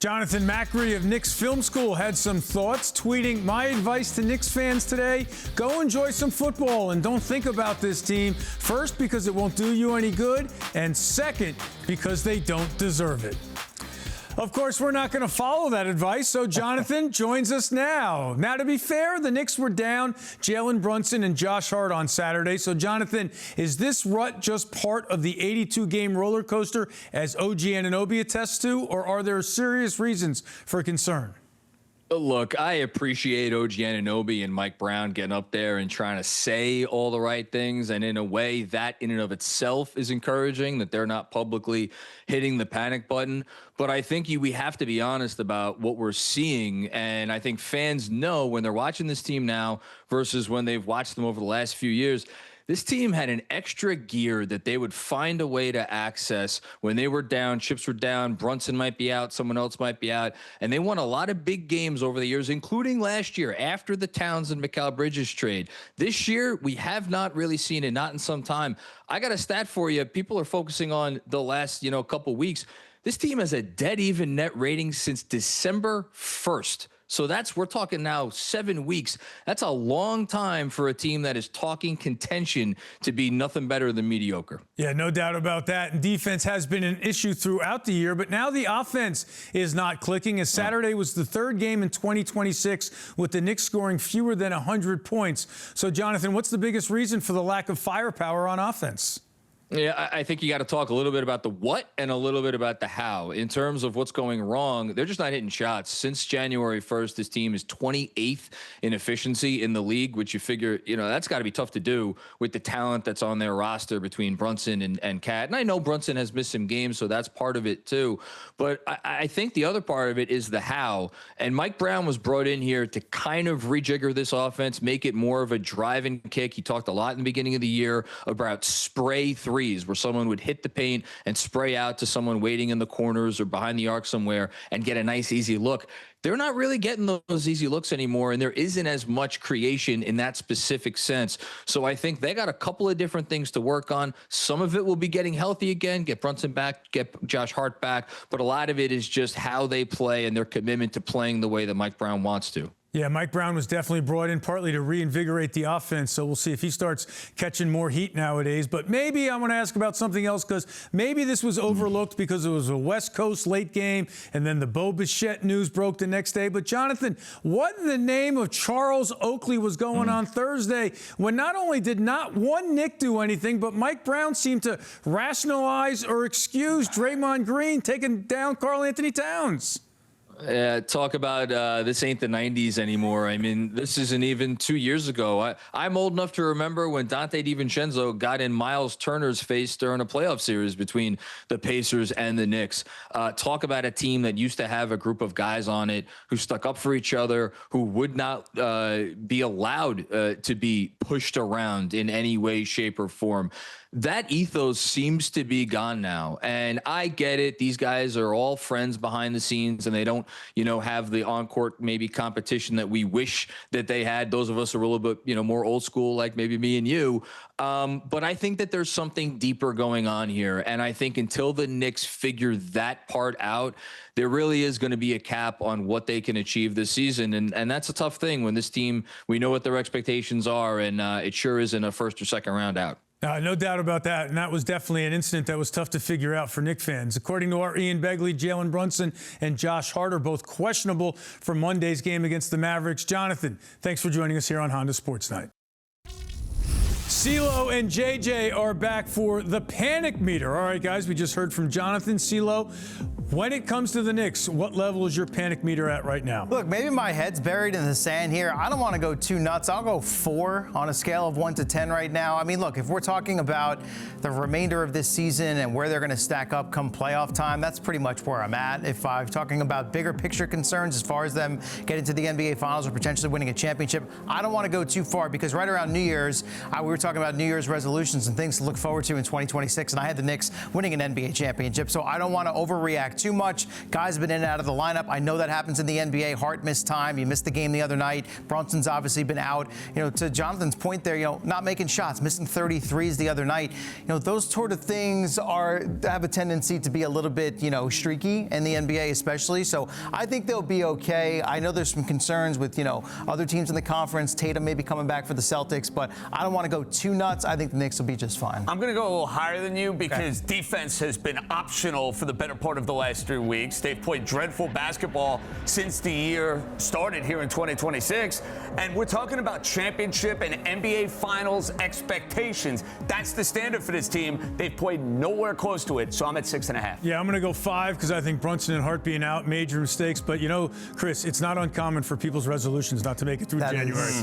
Jonathan Macri of Knicks Film School had some thoughts, tweeting, "My advice to Knicks fans today, go enjoy some football and don't think about this team. First, because it won't do you any good, and second, because they don't deserve it." Of course, we're not going to follow that advice, so Jonathan joins us now. Now, to be fair, the Knicks were down Jalen, Brunson, and Josh Hart on Saturday. So, Jonathan, is this rut just part of the 82-game roller coaster, as OG Anunoby attests to, or are there serious reasons for concern? Look, I appreciate OG Anunoby and Mike Brown getting up there and trying to say all the right things. And in a way, that in and of itself is encouraging, that they're not publicly hitting the panic button. But I think we have to be honest about what we're seeing. And I think fans know when they're watching this team now versus when they've watched them over the last few years, this team had an extra gear that they would find a way to access when they were down, chips were down, Brunson might be out, someone else might be out, and they won a lot of big games over the years, including last year after the Towns and Mikal Bridges trade. This year, we have not really seen it, not in some time. I got a stat for you. People are focusing on the last, couple weeks. This team has a dead even net rating since December 1st. So we're talking now 7 weeks. That's a long time for a team that is talking contention to be nothing better than mediocre. Yeah, no doubt about that. And defense has been an issue throughout the year, but now the offense is not clicking, as Saturday was the third game in 2026 with the Knicks scoring fewer than 100 points. So, Jonathan, what's the biggest reason for the lack of firepower on offense? Yeah, I think you got to talk a little bit about the what and a little bit about the how. In terms of what's going wrong, they're just not hitting shots. Since January 1st, this team is 28th in efficiency in the league, which you figure, that's got to be tough to do with the talent that's on their roster between Brunson and Cat. And I know Brunson has missed some games, so that's part of it too. But I think the other part of it is the how. And Mike Brown was brought in here to kind of rejigger this offense, make it more of a drive and kick. He talked a lot in the beginning of the year about spray threes, where someone would hit the paint and spray out to someone waiting in the corners or behind the arc somewhere and get a nice, easy look. They're not really getting those easy looks anymore, and there isn't as much creation in that specific sense. So I think they got a couple of different things to work on. Some of it will be getting healthy again, get Brunson back, get Josh Hart back, but a lot of it is just how they play and their commitment to playing the way that Mike Brown wants to. Yeah, Mike Brown was definitely brought in partly to reinvigorate the offense, so we'll see if he starts catching more heat nowadays. But maybe I want to ask about something else, because maybe this was overlooked because it was a West Coast late game, and then the Bo Bichette news broke the next day. But, Jonathan, what in the name of Charles Oakley was going on Thursday when not only did not one Knick do anything, but Mike Brown seemed to rationalize or excuse Draymond Green taking down Karl Anthony Towns? Talk about this ain't the 90s anymore. I mean, this isn't even 2 years ago. I'm old enough to remember when Dante DiVincenzo got in Miles Turner's face during a playoff series between the Pacers and the Knicks. Talk about a team that used to have a group of guys on it who stuck up for each other, who would not be allowed to be pushed around in any way, shape, or form. That ethos seems to be gone now. And I get it. These guys are all friends behind the scenes, and they don't, have the on-court maybe competition that we wish that they had. Those of us are a little bit, more old school, like maybe me and you. But I think that there's something deeper going on here. And I think until the Knicks figure that part out, there really is going to be a cap on what they can achieve this season. And that's a tough thing when this team, we know what their expectations are, and it sure isn't a first or second round out. No doubt about that, and that was definitely an incident that was tough to figure out for Knicks fans. According to our Ian Begley, Jalen Brunson and Josh Hart are both questionable for Monday's game against the Mavericks. Jonathan, thanks for joining us here on Honda Sports Night. CeeLo and JJ are back for the panic meter. All right, guys, we just heard from Jonathan. CeeLo, when it comes to the Knicks, what level is your panic meter at right now? Look, maybe my head's buried in the sand here. I don't want to go too nuts. I'll go 4 on a scale of 1 to 10 right now. I mean, look, if we're talking about the remainder of this season and where they're going to stack up come playoff time, that's pretty much where I'm at. If I'm talking about bigger picture concerns as far as them getting to the NBA Finals or potentially winning a championship, I don't want to go too far, because right around New Year's, we were talking about New Year's resolutions and things to look forward to in 2026, and I had the Knicks winning an NBA championship, so I don't want to overreact too much. Guys have been in and out of the lineup. I know that happens in the NBA. Hart missed time. He missed the game the other night. Brunson's obviously been out. To Jonathan's point there, not making shots, missing 33s the other night. Those sort of things have a tendency to be a little bit, streaky in the NBA especially. So I think they'll be okay. I know there's some concerns with, other teams in the conference. Tatum may be coming back for the Celtics, but I don't want to go too nuts. I think the Knicks will be just fine. I'm going to go a little higher than you because defense has been optional for the better part of the last 3 weeks. They've played dreadful basketball since the year started here in 2026. And we're talking about championship and NBA Finals expectations. That's the standard for this team. They've played nowhere close to it, so I'm at 6.5. Yeah, I'm going to go 5 because I think Brunson and Hart being out, major mistakes. But, Chris, it's not uncommon for people's resolutions not to make it through January.